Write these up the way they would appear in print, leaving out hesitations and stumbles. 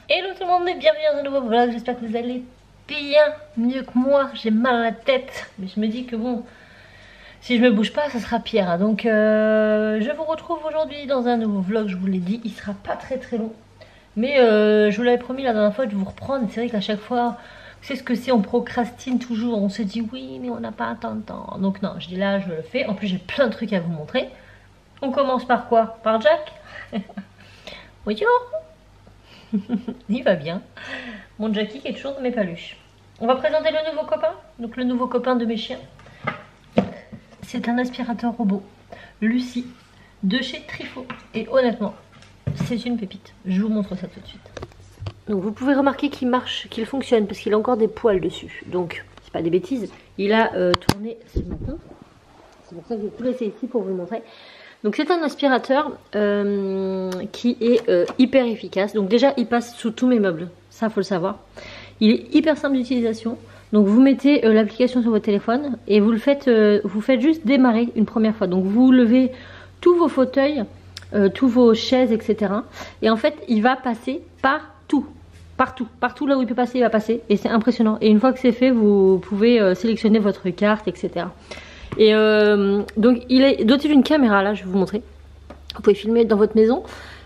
Hello tout le monde et bienvenue dans un nouveau vlog, j'espère que vous allez bien, mieux que moi, j'ai mal à la tête. Mais je me dis que bon, si je me bouge pas, ça sera pire. Hein. Donc je vous retrouve aujourd'hui dans un nouveau vlog, je vous l'ai dit, il sera pas très long. Mais je vous l'avais promis la dernière fois de vous reprendre, c'est vrai qu'à chaque fois, c'est ce que c'est, on procrastine toujours, on se dit oui mais on n'a pas tant de temps. Donc non, je dis là, je le fais, en plus j'ai plein de trucs à vous montrer. On commence par quoi? Par Jack. Bonjour. Il va bien. Mon Jackie qui est toujours dans mes paluches. On va présenter le nouveau copain. Donc le nouveau copain de mes chiens. C'est un aspirateur robot. Lucie. De chez Trifo. Et honnêtement, c'est une pépite. Je vous montre ça tout de suite. Donc vous pouvez remarquer qu'il marche, qu'il fonctionne. Parce qu'il a encore des poils dessus. Donc c'est pas des bêtises. Il a tourné ce matin. C'est pour ça que je vais tout laisser ici pour vous le montrer. Donc c'est un aspirateur qui est hyper efficace. Donc déjà il passe sous tous mes meubles, ça faut le savoir. Il est hyper simple d'utilisation. Donc vous mettez l'application sur votre téléphone et vous le faites, vous faites juste démarrer une première fois. Donc vous levez tous vos fauteuils, tous vos chaises, etc. Et en fait il va passer partout. Partout là où il peut passer, il va passer. Et c'est impressionnant. Et une fois que c'est fait, vous pouvez sélectionner votre carte, etc. Et donc il est doté d'une caméra, là je vais vous montrer. Vous pouvez filmer dans votre maison.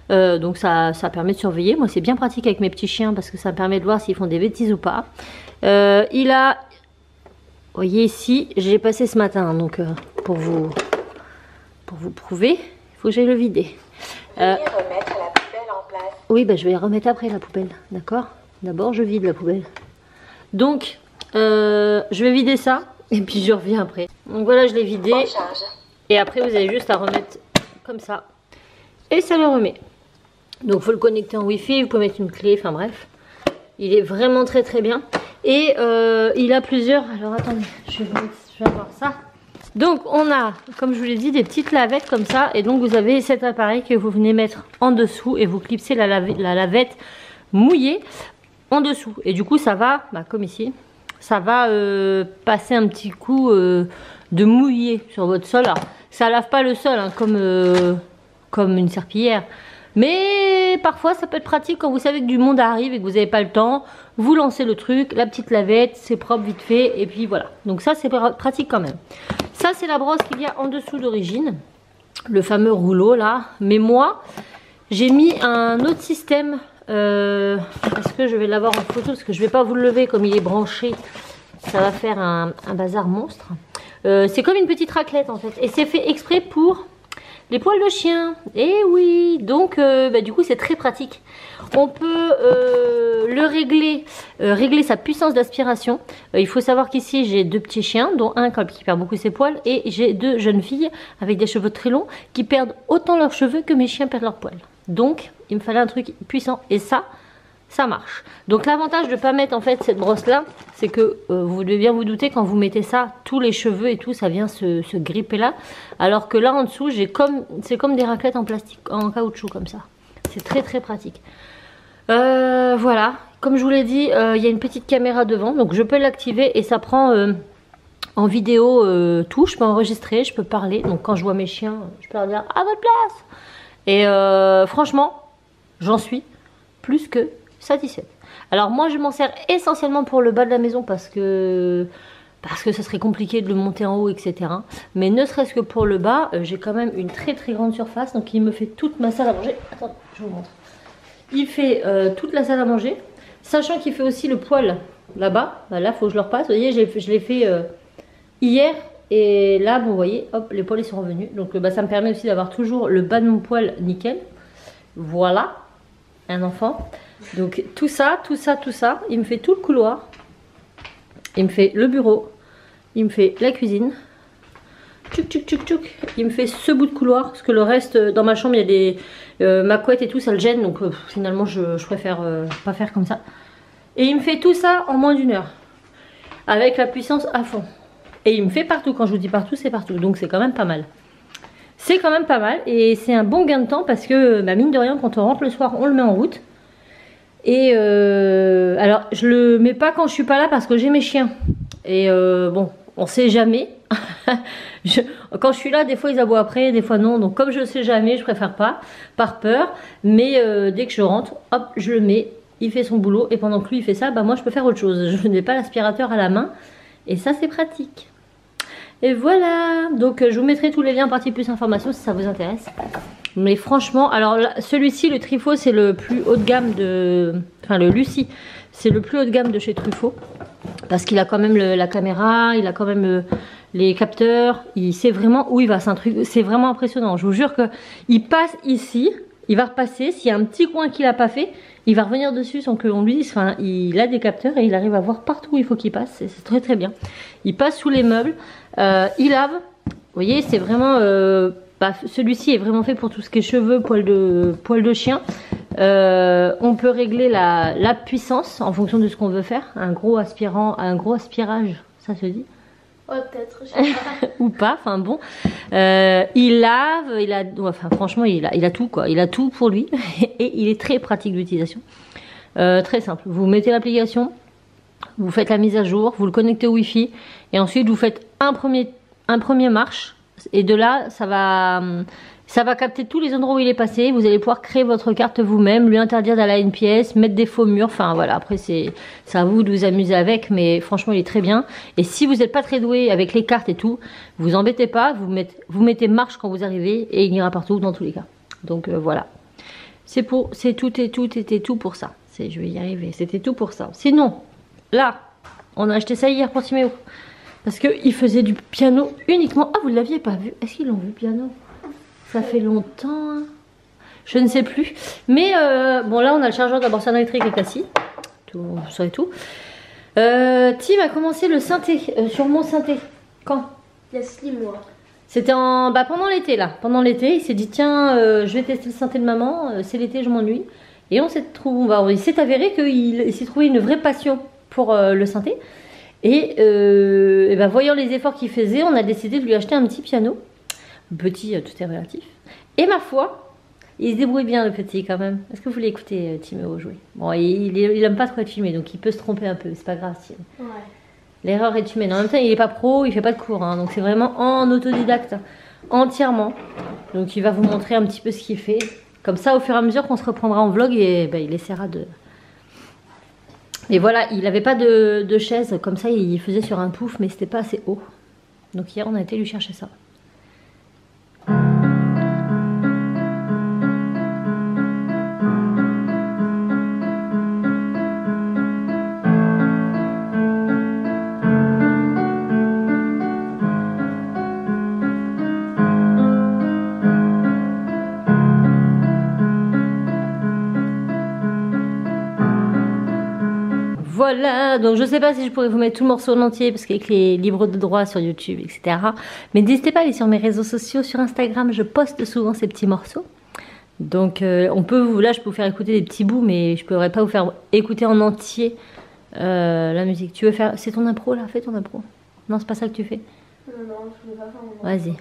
Donc ça permet de surveiller. Moi c'est bien pratique avec mes petits chiens parce que ça me permet de voir s'ils font des bêtises ou pas. Il a, vous voyez ici, j'ai passé ce matin. Donc pour vous prouver, il faut que j'aille le vider. Veuillez remettre la poubelle en place. Oui, bah, je vais la remettre après la poubelle, d'accord. D'abord je vide la poubelle. Donc je vais vider ça. Et puis je reviens après. Donc voilà, je l'ai vidé. Et après vous avez juste à remettre comme ça. Et ça le remet. Donc il faut le connecter en Wi-Fi, vous pouvez mettre une clé, enfin bref. Il est vraiment très bien. Et il a plusieurs... Alors attendez, je vais voir ça. Donc on a, comme je vous l'ai dit, des petites lavettes comme ça. Et donc vous avez cet appareil que vous venez mettre en dessous. Et vous clipsez la lavette mouillée en dessous. Et du coup ça va, bah, comme ici. Ça va passer un petit coup de mouillé sur votre sol. Alors, ça lave pas le sol hein, comme une serpillière. Mais parfois ça peut être pratique quand vous savez que du monde arrive et que vous n'avez pas le temps. Vous lancez le truc, la petite lavette, c'est propre vite fait. Et puis voilà. Donc ça c'est pratique quand même. Ça c'est la brosse qu'il y a en dessous d'origine. Le fameux rouleau là. Mais moi j'ai mis un autre système. Est-ce que je vais l'avoir en photo parce que je vais pas vous le lever comme il est branché, ça va faire un bazar monstre. C'est comme une petite raclette en fait et c'est fait exprès pour les poils de chien. Et oui, donc bah, du coup c'est très pratique. On peut le régler sa puissance d'aspiration. Il faut savoir qu'ici j'ai deux petits chiens dont un qui perd beaucoup ses poils et j'ai deux jeunes filles avec des cheveux très longs qui perdent autant leurs cheveux que mes chiens perdent leurs poils. Donc il me fallait un truc puissant et ça marche. Donc l'avantage de ne pas mettre en fait cette brosse là, c'est que vous devez bien vous douter quand vous mettez ça, tous les cheveux et tout, ça vient se gripper là. Alors que là en dessous, c'est comme des raclettes en plastique, en caoutchouc comme ça. C'est très pratique. Voilà, comme je vous l'ai dit, il y a une petite caméra devant, donc je peux l'activer et ça prend en vidéo tout. Je peux enregistrer, je peux parler. Donc quand je vois mes chiens, je peux leur dire à votre place. Et franchement, j'en suis plus que satisfaite. Alors moi je m'en sers essentiellement pour le bas de la maison parce que ça serait compliqué de le monter en haut, etc. Mais ne serait-ce que pour le bas, j'ai quand même une très grande surface. Donc il me fait toute ma salle à manger. Attends, je vous montre. Il fait toute la salle à manger. Sachant qu'il fait aussi le poêle là-bas. Bah, là, il faut que je le repasse. Vous voyez, je l'ai fait hier. Et là, bon, vous voyez, hop, les poils ils sont revenus. Donc bah, ça me permet aussi d'avoir toujours le bas de mon poêle nickel. Voilà, un enfant. Donc tout ça, il me fait tout le couloir. Il me fait le bureau. Il me fait la cuisine. Tchouk. Il me fait ce bout de couloir. Parce que le reste, dans ma chambre, il y a des... ma couette et tout, ça le gêne. Donc finalement, je préfère pas faire comme ça. Et il me fait tout ça en moins d'1 heure. Avec la puissance à fond. Et il me fait partout. Quand je vous dis partout, c'est partout. Donc c'est quand même pas mal. C'est quand même pas mal. Et c'est un bon gain de temps parce que, bah, mine de rien, quand on rentre le soir, on le met en route. Et alors, je le mets pas quand je suis pas là parce que j'ai mes chiens. Et bon, on sait jamais. Quand je suis là, des fois ils aboient après, des fois non. Donc comme je sais jamais, je préfère pas, par peur. Mais dès que je rentre, hop, je le mets il fait son boulot et pendant que lui il fait ça, bah moi je peux faire autre chose. Je n'ai pas l'aspirateur à la main et ça c'est pratique. Et voilà, donc je vous mettrai tous les liens en partie plus information si ça vous intéresse. Mais franchement, alors celui-ci, le Trifo, c'est le plus haut de gamme de... Enfin le Lucie, c'est le plus haut de gamme de chez Truffaut. Parce qu'il a quand même la caméra, il a quand même les capteurs, il sait vraiment où il va, c'est vraiment impressionnant. Je vous jure qu'il passe ici, il va repasser, s'il y a un petit coin qu'il n'a pas fait, il va revenir dessus sans qu'on lui dise, enfin il a des capteurs et il arrive à voir partout où il faut qu'il passe, c'est très très bien. Il passe sous les meubles, il lave, vous voyez c'est vraiment, celui-ci est vraiment fait pour tout ce qui est cheveux, poils de chien. On peut régler la puissance en fonction de ce qu'on veut faire, un gros aspirage, ça se dit? Oh, peut-être, je sais pas. Ou pas, enfin bon. Il lave, enfin franchement, il a tout quoi. Il a tout pour lui et il est très pratique d'utilisation. Très simple. Vous mettez l'application, vous faites la mise à jour, vous le connectez au Wi-Fi et ensuite vous faites un premier marche et de là, ça va capter tous les endroits où il est passé. Vous allez pouvoir créer votre carte vous-même, lui interdire d'aller à une pièce, mettre des faux murs. Enfin voilà, après c'est à vous de vous amuser avec, mais franchement il est très bien. Et si vous n'êtes pas très doué avec les cartes et tout, vous embêtez pas, vous mettez marche quand vous arrivez et il ira partout dans tous les cas. Donc voilà, c'était tout pour ça. Je vais y arriver, c'était tout pour ça. Sinon, là, on a acheté ça hier pour Timéo. Parce qu'il faisait du piano uniquement. Ah, vous ne l'aviez pas vu? Est-ce qu'ils l'ont vu, piano? Ça fait longtemps. Hein. Je ne sais plus. Mais bon, là, on a le chargeur de la borne électrique et cassé. Vous savez tout. Tim a commencé le synthé sur mon synthé. Quand? Il y a 6 mois. C'était pendant l'été, là. Pendant l'été, il s'est dit tiens, je vais tester le synthé de maman. C'est l'été, je m'ennuie. Et il s'est avéré qu'il s'est trouvé une vraie passion pour le synthé. Et voyant les efforts qu'il faisait, on a décidé de lui acheter un petit piano. Petit, tout est relatif. Et ma foi, il se débrouille bien le petit quand même. Est-ce que vous voulez écouter Timéo jouer? Bon, il aime pas trop être filmé, donc il peut se tromper un peu, c'est pas grave. Ouais. L'erreur est humaine. En même temps, il est pas pro, il fait pas de cours, hein, donc c'est vraiment en autodidacte, entièrement. Donc il va vous montrer un petit peu ce qu'il fait. Comme ça, au fur et à mesure qu'on se reprendra en vlog, et il essaiera de... Et voilà, il n'avait pas de chaise, comme ça il faisait sur un pouf, mais c'était pas assez haut. Donc hier on a été lui chercher ça. Voilà, donc je sais pas si je pourrais vous mettre tout le morceau en entier parce qu'avec les libres de droit sur YouTube, etc. Mais n'hésitez pas à aller sur mes réseaux sociaux, sur Instagram, je poste souvent ces petits morceaux. Donc là je peux vous faire écouter des petits bouts, mais je pourrais pas vous faire écouter en entier la musique. Tu veux faire, c'est ton impro là, fais ton impro. Non, c'est pas ça que tu fais. Non, je ne vais pas faire mon impro. Vas-y.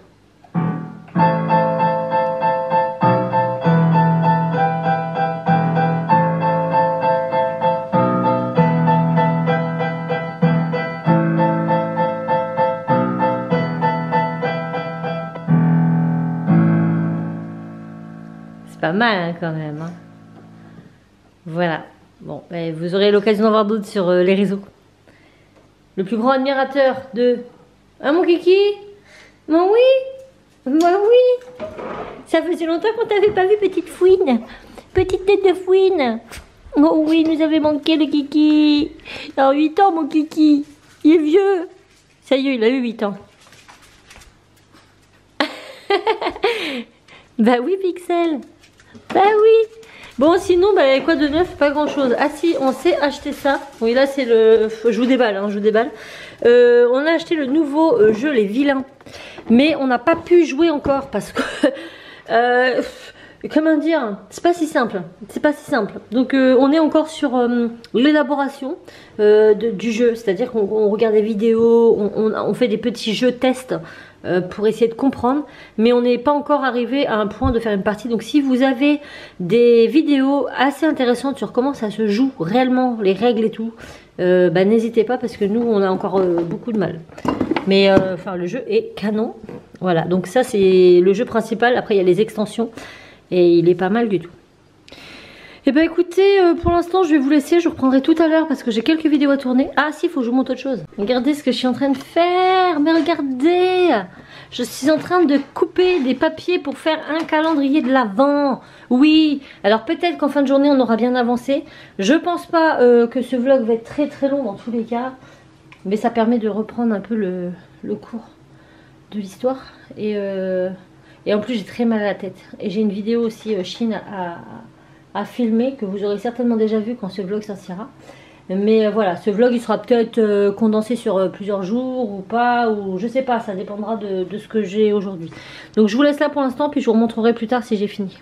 Pas mal hein, quand même. Hein. Voilà. Bon, vous aurez l'occasion d'en voir d'autres sur les réseaux. Le plus grand admirateur de... Ah mon kiki? Mon oui? Moi oui. Ça faisait longtemps qu'on t'avait pas vu, petite fouine. Petite tête de fouine. Oh oui, nous avait manqué le kiki. Alors 8 ans mon kiki. Il est vieux. Ça y est, il a eu 8 ans. Bah oui, Pixel. Bah oui. Bon, sinon, quoi de neuf? Pas grand chose. Ah si, on s'est acheté ça. Oui, là c'est le... Je vous déballe, hein, je vous déballe. On a acheté le nouveau jeu Les Vilains. Mais on n'a pas pu jouer encore parce que... comment dire? C'est pas si simple. C'est pas si simple. Donc on est encore sur l'élaboration du jeu. C'est-à-dire qu'on regarde des vidéos, on fait des petits jeux tests pour essayer de comprendre, mais on n'est pas encore arrivé à un point de faire une partie. Donc si vous avez des vidéos assez intéressantes sur comment ça se joue réellement, les règles et tout, n'hésitez pas parce que nous on a encore beaucoup de mal. Mais le jeu est canon. Voilà, donc ça c'est le jeu principal. Après il y a les extensions et il est pas mal du tout. Et bah écoutez, pour l'instant je vais vous laisser, je reprendrai tout à l'heure parce que j'ai quelques vidéos à tourner. Ah si, il faut que je vous montre autre chose. Regardez ce que je suis en train de faire, mais regardez, je suis en train de couper des papiers pour faire un calendrier de l'Avent. Oui, alors peut-être qu'en fin de journée on aura bien avancé. Je pense pas que ce vlog va être très très long dans tous les cas. Mais ça permet de reprendre un peu le cours de l'histoire. Et en plus j'ai très mal à la tête. Et j'ai une vidéo aussi Chine à filmer que vous aurez certainement déjà vu quand ce vlog sortira. Mais voilà, ce vlog il sera peut-être condensé sur plusieurs jours ou pas, ou je sais pas, ça dépendra de ce que j'ai aujourd'hui. Donc je vous laisse là pour l'instant, puis je vous remontrerai plus tard si j'ai fini.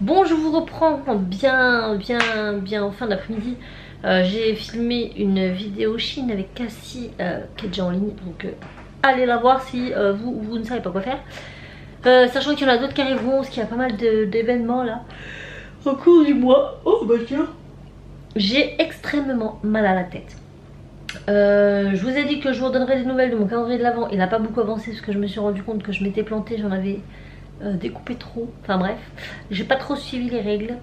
Bon, je vous reprends bien en fin d'après-midi. J'ai filmé une vidéo Chine avec Cassie qui est déjà en ligne, donc allez la voir si vous ne savez pas quoi faire. Sachant qu'il y en a d'autres qui arriveront, parce qu'il y a pas mal d'événements là au cours du mois. Oh bah tiens, j'ai extrêmement mal à la tête. Je vous ai dit que je vous redonnerai des nouvelles de mon calendrier de l'Avent. Il n'a pas beaucoup avancé parce que je me suis rendu compte que je m'étais plantée, j'en avais découpé trop. Enfin bref, j'ai pas trop suivi les règles.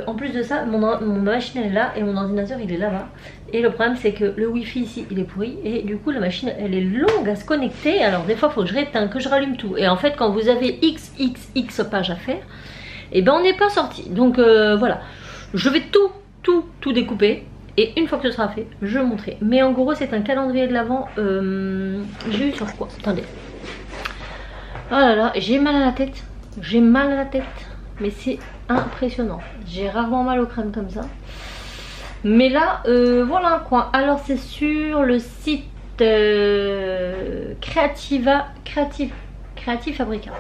En plus de ça, mon machine elle est là et mon ordinateur il est là-bas. Et le problème c'est que le wifi ici il est pourri et du coup la machine elle est longue à se connecter. Alors des fois il faut que je rééteins, que je rallume tout. Et en fait quand vous avez XXX pages à faire, et ben on n'est pas sorti. Donc voilà, je vais tout découper. Et une fois que ce sera fait, je le montrerai. Mais en gros c'est un calendrier de l'Avent. J'ai eu sur quoi? Attendez. Oh là là, j'ai mal à la tête. J'ai mal à la tête. Mais c'est impressionnant. J'ai rarement mal aux crèmes comme ça. Mais là, voilà quoi. Alors c'est sur le site Creative Fabrica.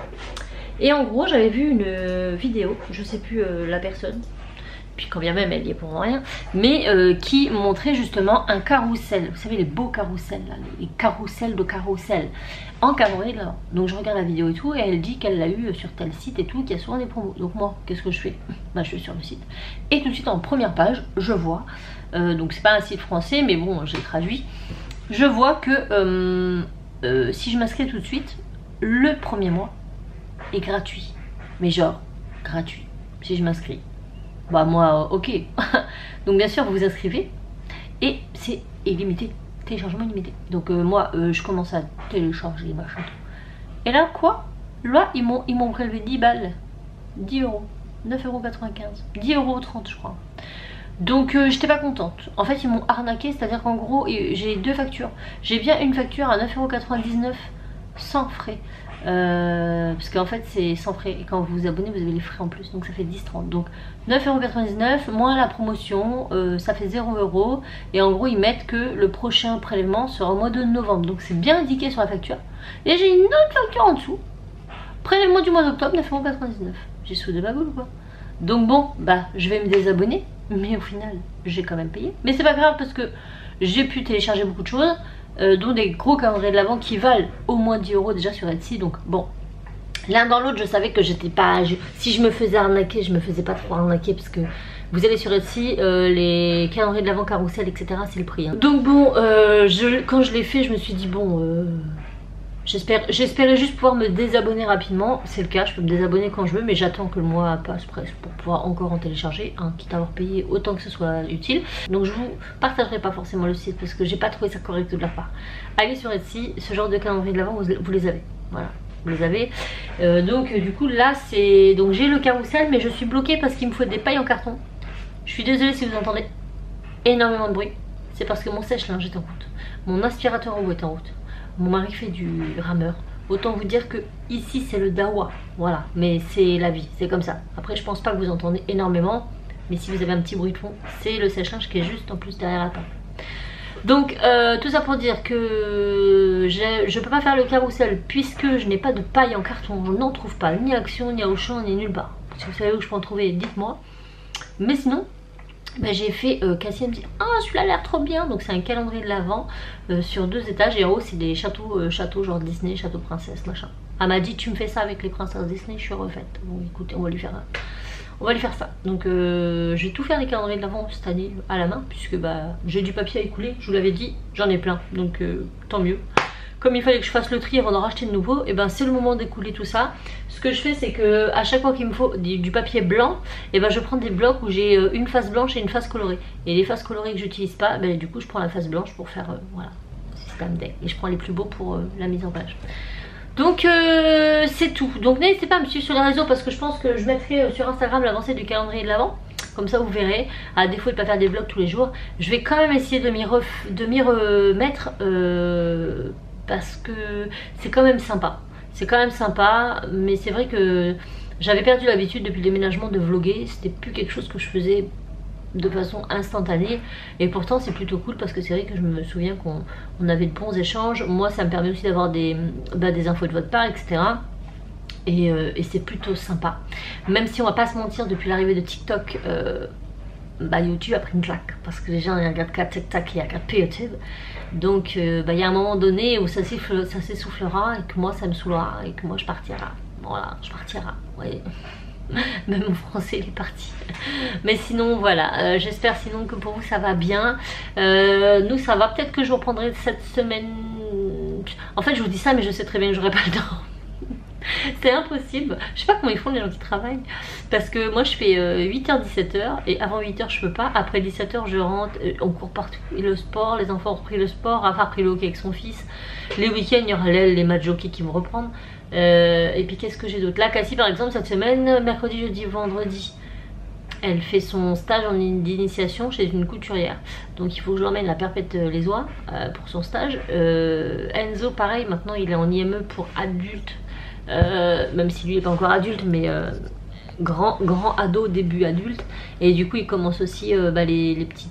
Et en gros j'avais vu une vidéo, je sais plus la personne, puis quand bien même elle y est pour rien, mais qui montrait justement un carrousel. Vous savez les beaux carrousels là, les carrousels de carrousel en calendrier de l'Avent. Donc je regarde la vidéo et tout, et elle dit qu'elle l'a eu sur tel site et tout, qu'il y a souvent des promos. Donc moi qu'est-ce que je fais? Bah je suis sur le site et tout de suite en première page je vois, donc c'est pas un site français mais bon j'ai traduit, je vois que si je m'inscris tout de suite, le premier mois est gratuit, mais genre gratuit si je m'inscris. Bah moi ok. Donc bien sûr vous vous inscrivez et c'est illimité, téléchargement illimité. Donc moi je commence à télécharger les machins. Et là quoi? Là ils m'ont prélevé 10 balles, 10 euros, 9,95 €, 10,30 € je crois. Donc j'étais pas contente. En fait ils m'ont arnaqué, c'est à dire qu'en gros j'ai deux factures. J'ai bien une facture à 9,99 € sans frais. Parce qu'en fait c'est sans frais et quand vous vous abonnez vous avez les frais en plus, donc ça fait 10,30 €. Donc 9,99 € moins la promotion, ça fait 0 € et en gros ils mettent que le prochain prélèvement sera au mois de novembre, donc c'est bien indiqué sur la facture. Et j'ai une autre facture en dessous, prélèvement du mois d'octobre, 9,99 €. J'ai soudé ma boule ou quoi? Donc bon bah je vais me désabonner, mais au final j'ai quand même payé, mais c'est pas grave parce que j'ai pu télécharger beaucoup de choses, dont des gros calendriers de l'Avent qui valent au moins 10 € déjà sur Etsy. Donc bon, l'un dans l'autre je savais que j'étais pas, si je me faisais arnaquer, je me faisais pas trop arnaquer, parce que vous allez sur Etsy, les calendriers de l'Avent carrousel etc c'est le prix hein. Donc bon quand je l'ai fait je me suis dit bon j'espérais juste pouvoir me désabonner rapidement. C'est le cas, je peux me désabonner quand je veux, mais j'attends que le mois passe presque pour pouvoir encore en télécharger, hein, quitte à avoir payé autant que ce soit utile. Donc je vous partagerai pas forcément le site parce que j'ai pas trouvé ça correct de leur part. Allez sur Etsy, ce genre de calendrier de l'Avent vous les avez, voilà, vous les avez. Donc du coup là c'est, donc j'ai le carrousel mais je suis bloquée parce qu'il me faut des pailles en carton. Je suis désolée si vous entendez énormément de bruit, c'est parce que mon sèche-linge est en route, mon aspirateur à eau est en route. Mon mari fait du rameur. Autant vous dire que ici c'est le dawa. Voilà, mais c'est la vie, c'est comme ça. Après je pense pas que vous entendez énormément, mais si vous avez un petit bruit de fond, c'est le sèche-linge qui est juste en plus derrière la table. Donc tout ça pour dire que je peux pas faire le carrousel puisque je n'ai pas de paille en carton. Je n'en trouve pas, ni à Action, ni à Auchan, ni nulle part. Si vous savez où je peux en trouver, dites-moi. Mais sinon bah, j'ai fait, Cassie me dit ah celui-là a l'air trop bien. Donc c'est un calendrier de l'Avent sur 2 étages et en haut c'est des châteaux genre Disney, château princesse machin. Elle m'a dit tu me fais ça avec les princesses Disney, je suis refaite. Bon écoutez on va lui faire ça. Donc je vais tout faire les calendriers de l'Avent cette année à la main, puisque bah j'ai du papier à écouler, je vous l'avais dit, j'en ai plein, donc tant mieux. comme il fallait que je fasse le tri avant d'en racheter de nouveau, et ben c'est le moment d'écouler tout ça. Ce que je fais, c'est que à chaque fois qu'il me faut du papier blanc, et ben je prends des blocs où j'ai une face blanche et une face colorée. Et les faces colorées que j'utilise pas, ben du coup je prends la face blanche pour faire voilà, système deck. Et je prends les plus beaux pour la mise en page. Donc c'est tout. Donc n'hésitez pas à me suivre sur les réseaux parce que je pense que je mettrai sur Instagram l'avancée du calendrier de l'Avent. Comme ça vous verrez, à défaut de ne pas faire des vlogs tous les jours, je vais quand même essayer de m'y remettre parce que c'est quand même sympa. C'est quand même sympa, mais c'est vrai que j'avais perdu l'habitude depuis le déménagement de vlogger. C'était plus quelque chose que je faisais de façon instantanée et pourtant c'est plutôt cool parce que c'est vrai que je me souviens qu'on avait de bons échanges. Moi ça me permet aussi d'avoir des infos de votre part, etc. Et c'est plutôt sympa, même si on va pas se mentir, depuis l'arrivée de TikTok YouTube a pris une claque parce que les gens ils regardent qu'à TikTok, il y a qu'à YouTube. Donc il y a un moment donné où ça s'essoufflera et que moi ça me saoulera et que moi je partirai. Voilà, je partirai, ouais. Même mon français il est parti. Mais sinon voilà, j'espère sinon que pour vous ça va bien. Nous ça va, peut-être que je reprendrai cette semaine. En fait je vous dis ça mais je sais très bien que j'aurai pas le temps. C'est impossible, je sais pas comment ils font les gens qui travaillent. Parce que moi je fais 8h 17h et avant 8h je peux pas. Après 17h je rentre, on court partout. Et le sport, les enfants ont repris le sport. Rafa a repris le hockey avec son fils. Les week-ends il y aura les matchs de hockey qui vont reprendre. Et puis qu'est-ce que j'ai d'autre? Là Cassie par exemple cette semaine, mercredi, jeudi, vendredi, elle fait son stage d'initiation chez une couturière. Donc il faut que je l'emmène à Perpète-les-Oies pour son stage. Enzo pareil, maintenant il est en IME pour adultes. Même si lui n'est pas encore adulte, mais grand ado, début adulte. Et du coup il commence aussi les petits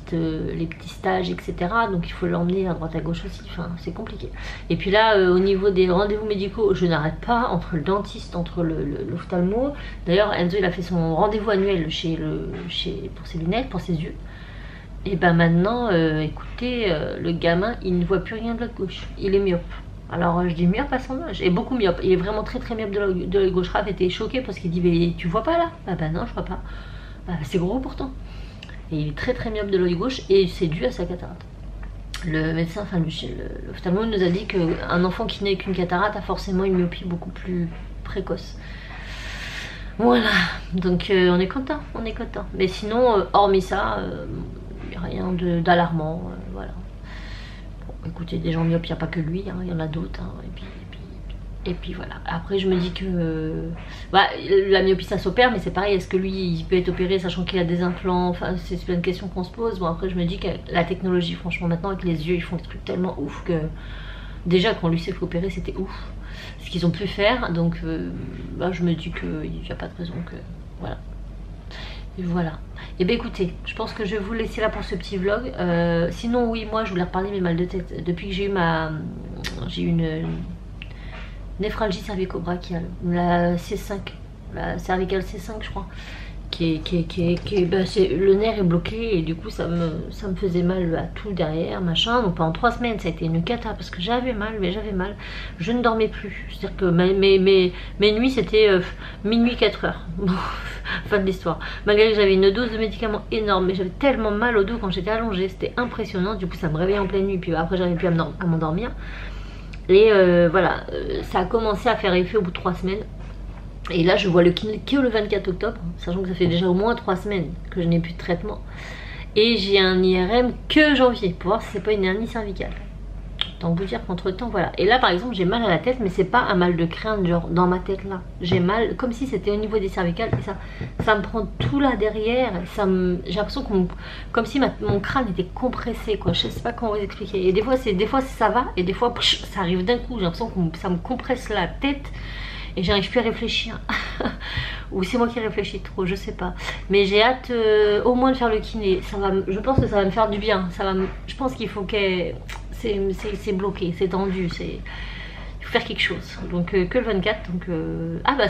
stages, etc. Donc il faut l'emmener à droite à gauche aussi, enfin c'est compliqué. Et puis là au niveau des rendez-vous médicaux, je n'arrête pas, entre le dentiste, entre l'ophtalmo. D'ailleurs Enzo il a fait son rendez-vous annuel pour ses lunettes, pour ses yeux. Et ben maintenant écoutez, le gamin il ne voit plus rien de l'autre gauche, il est myope. Alors je dis myope à son âge, et beaucoup myope, il est vraiment très myope de l'œil gauche. Raph était choqué parce qu'il dit mais tu vois pas là? Ah bah non je vois pas. Bah c'est gros pourtant. Et il est très myope de l'œil gauche et c'est dû à sa cataracte. Le médecin, enfin l'ophtalmo nous a dit qu'un enfant qui naît avec une cataracte a forcément une myopie beaucoup plus précoce. Voilà, donc on est content, on est content. Mais sinon hormis ça, il n'y a rien d'alarmant, voilà. Écoutez, des gens myopes, il n'y a pas que lui, hein, il y en a d'autres. Hein, et puis voilà. Après, je me dis que la myopie, ça s'opère, mais c'est pareil. Est-ce que lui, il peut être opéré sachant qu'il a des implants? Enfin, c'est plein de questions qu'on se pose. Bon, après, je me dis que la technologie, franchement, maintenant, avec les yeux, ils font des trucs tellement ouf que déjà, quand lui s'est fait opérer, c'était ouf ce qu'ils ont pu faire. Donc, je me dis qu'il n'y a pas de raison que. Voilà. Et voilà. Et bien écoutez, je pense que je vais vous laisser là pour ce petit vlog. Sinon oui, moi je voulais reparler de mes mal de tête. Depuis que j'ai eu une néphralgie cervico-brachiale, la C5, la cervicale C5 je crois, le nerf est bloqué et du coup ça me faisait mal à tout derrière, machin. Donc pendant 3 semaines ça a été une cata parce que j'avais mal, je ne dormais plus. C'est-à-dire que mes nuits c'était minuit 4h. Fin de l'histoire. Malgré que j'avais une dose de médicaments énorme, mais j'avais tellement mal au dos quand j'étais allongée, c'était impressionnant. Du coup ça me réveillait en pleine nuit, puis après j'arrivais plus à m'endormir. Et voilà, ça a commencé à faire effet au bout de 3 semaines. Et là je vois le kiné que le 24 octobre, sachant que ça fait déjà au moins 3 semaines que je n'ai plus de traitement. Et j'ai un IRM que janvier, pour voir si c'est pas une hernie cervicale. Tant vous dire qu'entre temps voilà. Et là par exemple j'ai mal à la tête, mais c'est pas un mal de crâne genre dans ma tête là. J'ai mal comme si c'était au niveau des cervicales et ça me prend tout là derrière. J'ai l'impression comme si mon crâne était compressé quoi. Je sais pas comment vous expliquer. Et des fois ça va et des fois ça arrive d'un coup. J'ai l'impression que ça me compresse la tête. Et j'arrive plus à réfléchir. Ou c'est moi qui réfléchis trop, je sais pas. Mais j'ai hâte au moins de faire le kiné. Je pense que ça va me faire du bien. Je pense qu'il faut que c'est bloqué, c'est tendu, il faut faire quelque chose. Donc que le 24, donc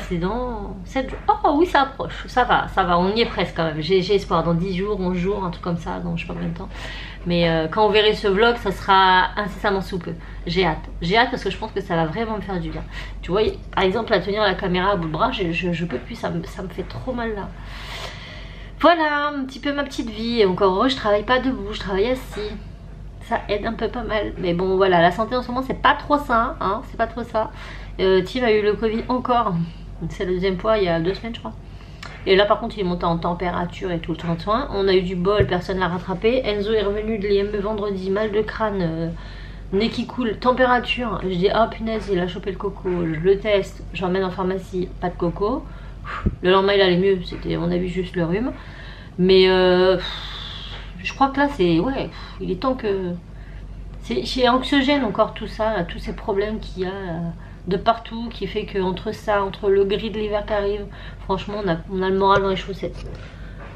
c'est dans 7 jours. Oh oui ça approche, ça va, on y est presque quand même. J'ai espoir, dans 10 jours, 11 jours, un truc comme ça, dans je sais pas combien de temps. Mais quand vous verrez ce vlog, ça sera incessamment sous peu. J'ai hâte parce que je pense que ça va vraiment me faire du bien. Tu vois, par exemple, à tenir la caméra à bout de bras, je peux plus, ça me fait trop mal là. Voilà, un petit peu ma petite vie. Et encore heureux, je travaille pas debout, je travaille assis. ça aide un peu pas mal. Mais bon voilà, la santé en ce moment c'est pas trop ça, hein, c'est pas trop ça. Tim a eu le Covid encore, c'est la deuxième fois il y a 2 semaines je crois. Et là par contre il est monté en température et tout le temps de soin. On a eu du bol, personne l'a rattrapé. Enzo est revenu de l'IME vendredi, mal de crâne, nez qui coule, température. Je dis oh punaise il a chopé le coco, je le teste, j'emmène en pharmacie, pas de coco. Le lendemain il allait mieux, c'était on a vu juste le rhume. Mais je crois que là c'est ouais, il est temps que c'est anxiogène encore tout ça, là, tous ces problèmes qu'il y a de partout qui fait que entre ça, entre le gris de l'hiver qui arrive, franchement on a le moral dans les chaussettes.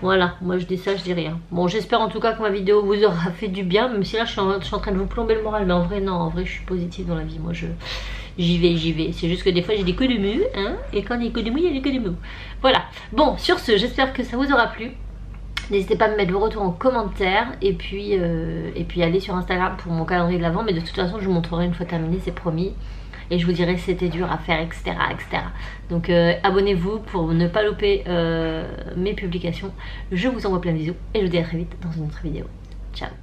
Voilà, moi je dis ça, je dis rien. Bon j'espère en tout cas que ma vidéo vous aura fait du bien, même si là je suis en train de vous plomber le moral, mais en vrai non, en vrai je suis positive dans la vie, moi j'y vais. C'est juste que des fois j'ai des coups de mou, hein, et quand il y a des coups de mou, il y a des coups de mou. Voilà, bon sur ce, j'espère que ça vous aura plu. N'hésitez pas à me mettre vos retours en commentaire et puis allez sur Instagram pour mon calendrier de l'avant. Mais de toute façon je vous montrerai une fois terminé, c'est promis. Et je vous dirai si c'était dur à faire, etc. Donc abonnez-vous pour ne pas louper mes publications. Je vous envoie plein de bisous et je vous dis à très vite dans une autre vidéo. Ciao.